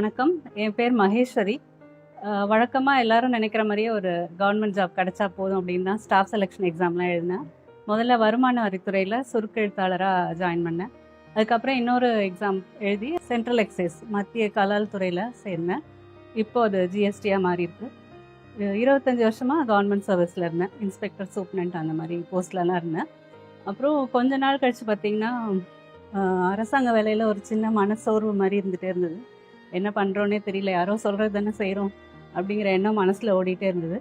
வணக்கம். என் பேர் மகேஸ்வரி. வழக்கமா எல்லாரும் நினைக்கிற மாரியே ஒரு கவர்மெண்ட் ஜாப் கிடைச்சா போதும் அப்படின்னு தான் ஸ்டாஃப் செலக்ஷன் எக்ஸாம்லாம் எழுதினேன். முதல்ல வருமான வரித்துறையில சுருக்கெழுத்தாளரா ஜாயின் பண்ணேன். அதுக்கப்புறம் இன்னொரு எக்ஸாம் எழுதி சென்ட்ரல் எக்சைஸ் மத்திய கலால் துறையில சேர்ந்தேன். இப்போ அது ஜிஎஸ்டியா மாறியிருக்கு. 25 வருஷமா கவர்மெண்ட் சர்வீஸ்ல இருந்தேன். இன்ஸ்பெக்டர், சூப்பரண்ட் அந்த மாதிரி போஸ்ட்லலாம் இருந்தேன். அப்புறம் கொஞ்ச நாள் கழிச்சு பார்த்தீங்கன்னா, அரசாங்க வேலையில ஒரு சின்ன மனசோர்வு மாதிரி இருந்துட்டே இருந்தது. என்ன பண்ணுறோன்னே தெரியல, யாரோ சொல்கிறது தானே செய்கிறோம் அப்படிங்கிற எண்ணம் மனசில் ஓடிட்டே இருந்தது.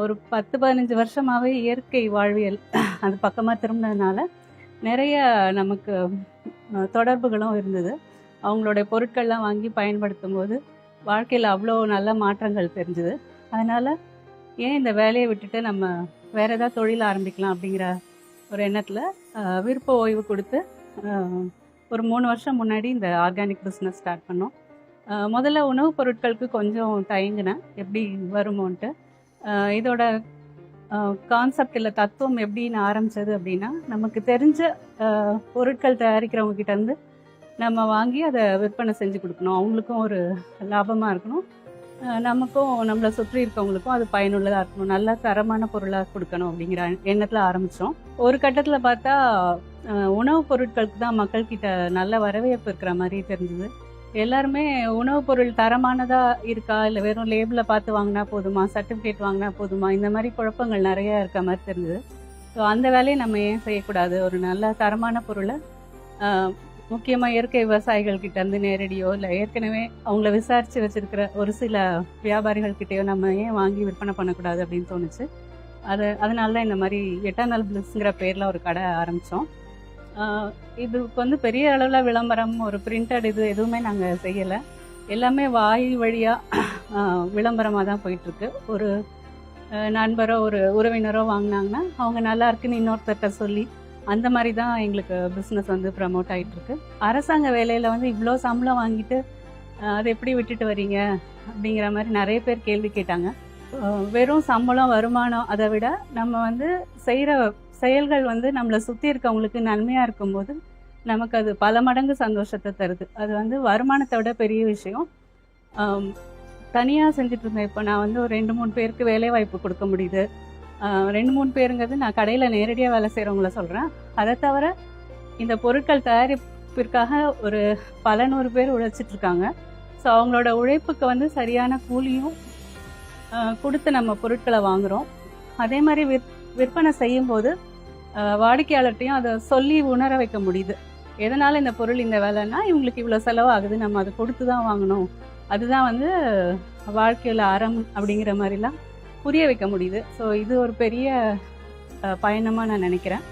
ஒரு 10-15 வருஷமாகவே இயற்கை வாழ்வியல் அது பக்கமாக திரும்பினதுனால நிறைய நமக்கு தொடர்புகளும் இருந்தது. அவங்களுடைய பொருட்கள்லாம் வாங்கி பயன்படுத்தும் போது வாழ்க்கையில் அவ்வளோ நல்ல மாற்றங்கள் தெரிஞ்சுது. அதனால் ஏன் இந்த வேலையை விட்டுட்டு நம்ம வேறு ஏதாவது தொழில் ஆரம்பிக்கலாம் அப்படிங்கிற ஒரு எண்ணத்தில் விருப்ப ஓய்வு கொடுத்து ஒரு 3 வருஷம் முன்னாடி இந்த ஆர்கானிக் பிஸ்னஸ் ஸ்டார்ட் பண்ணோம். முதல்ல உணவுப் பொருட்களுக்கு கொஞ்சம் தயங்கினேன், எப்படி வருமோன்ட்டு. இதோட கான்செப்ட் இல்லை தத்துவம் எப்படின்னு ஆரம்பித்தது அப்படின்னா, நமக்கு தெரிஞ்ச பொருட்கள் தயாரிக்கிறவங்க கிட்டேருந்து நம்ம வாங்கி அதை விற்பனை செஞ்சு கொடுக்கணும். அவங்களுக்கும் ஒரு லாபமாக இருக்கணும், நமக்கும் நம்மளை சுற்றி இருக்கவங்களுக்கும் அது பயனுள்ளதாக இருக்கணும், நல்ல தரமான பொருளாக கொடுக்கணும் அப்படிங்கிற எண்ணத்தில் ஆரம்பித்தோம். ஒரு கட்டத்தில் பார்த்தா உணவுப் பொருட்களுக்கு தான் மக்கள்கிட்ட நல்ல வரவேற்பு இருக்கிற மாதிரி தெரிஞ்சுது. எல்லாருமே உணவுப் பொருள் தரமானதாக இருக்கா, இல்லை வெறும் லேபிளை பார்த்து வாங்கினா போதுமா, சர்டிஃபிகேட் வாங்கினா போதுமா, இந்த மாதிரி குழப்பங்கள் நிறையா இருக்க மாதிரி தெரிஞ்சுது. ஸோ அந்த வேலையை நம்ம ஏன் செய்யக்கூடாது? ஒரு நல்ல தரமான பொருளை முக்கியமாக இயற்கை விவசாயிகள்கிட்டேருந்து நேரடியோ இல்லை ஏற்கனவே அவங்கள விசாரித்து வச்சுருக்கிற ஒரு சில வியாபாரிகள்கிட்டையோ நம்ம ஏன் வாங்கி விற்பனை பண்ணக்கூடாது அப்படின்னு தோணுச்சு. அதனால தான் இந்த மாதிரி எட்டர்னல் பிளிஸ்ங்கிற பேரில் ஒரு கடை ஆரம்பித்தோம். இதுக்கு வந்து பெரிய அளவில் விளம்பரம், ஒரு பிரிண்டட் இது எதுவுமே நாங்கள் செய்யலை. எல்லாமே வாய் வழியாக விளம்பரமாக தான் போயிட்டுருக்கு. ஒரு நண்பரோ ஒரு உறவினரோ வாங்கினாங்கன்னா அவங்க நல்லா இருக்குன்னு இன்னொருத்தர்கிட்ட சொல்லி அந்த மாதிரி தான் எங்களுக்கு பிஸ்னஸ் வந்து ப்ரமோட் ஆகிட்டுருக்கு. அரசாங்க வேலையில் வந்து இவ்வளோ சம்பளம் வாங்கிட்டு அதை எப்படி விட்டுட்டு வரீங்க அப்படிங்கிற மாதிரி நிறைய பேர் கேள்வி கேட்டாங்க. வெறும் சம்பளம், வருமானம் அதை விட நம்ம வந்து செய்கிற செயல்கள் வந்து நம்மளை சுற்றி இருக்கவங்களுக்கு நன்மையாக இருக்கும்போது நமக்கு அது பல மடங்கு சந்தோஷத்தை தருது. அது வந்து வருமானத்தை விட பெரிய விஷயம். தனியாக செஞ்சுட்டு இருந்தேன். இப்போ நான் வந்து ஒரு 2-3 பேருக்கு வேலை வாய்ப்பு கொடுக்க முடியுது. 2-3 பேருங்கிறது நான் கடையில் நேரடியாக வேலை செய்கிறவங்கள சொல்கிறேன். அதை தவிர இந்த பொருட்கள் தயாரிப்பிற்காக ஒரு பல 100 பேர் உழைச்சிட்ருக்காங்க. ஸோ அவங்களோட உழைப்புக்கு வந்து சரியான கூலியும் கொடுத்து நம்ம பொருட்களை வாங்குகிறோம். அதே மாதிரி விற்பனை செய்யும்போது வாடிக்கையாளர்கிட்டையும் அதை சொல்லி உணர வைக்க முடியுது. எதனால் இந்த பொருள் இந்த வேலைன்னா இவங்களுக்கு இவ்வளோ செலவாகுது, நம்ம அதை கொடுத்து தான் வாங்கணும், அதுதான் வந்து வாழ்க்கையில் அறம் அப்படிங்கிற மாதிரிலாம் புரிய வைக்க முடியுது. ஸோ இது ஒரு பெரிய பயணமாக நான் நினைக்கிறேன்.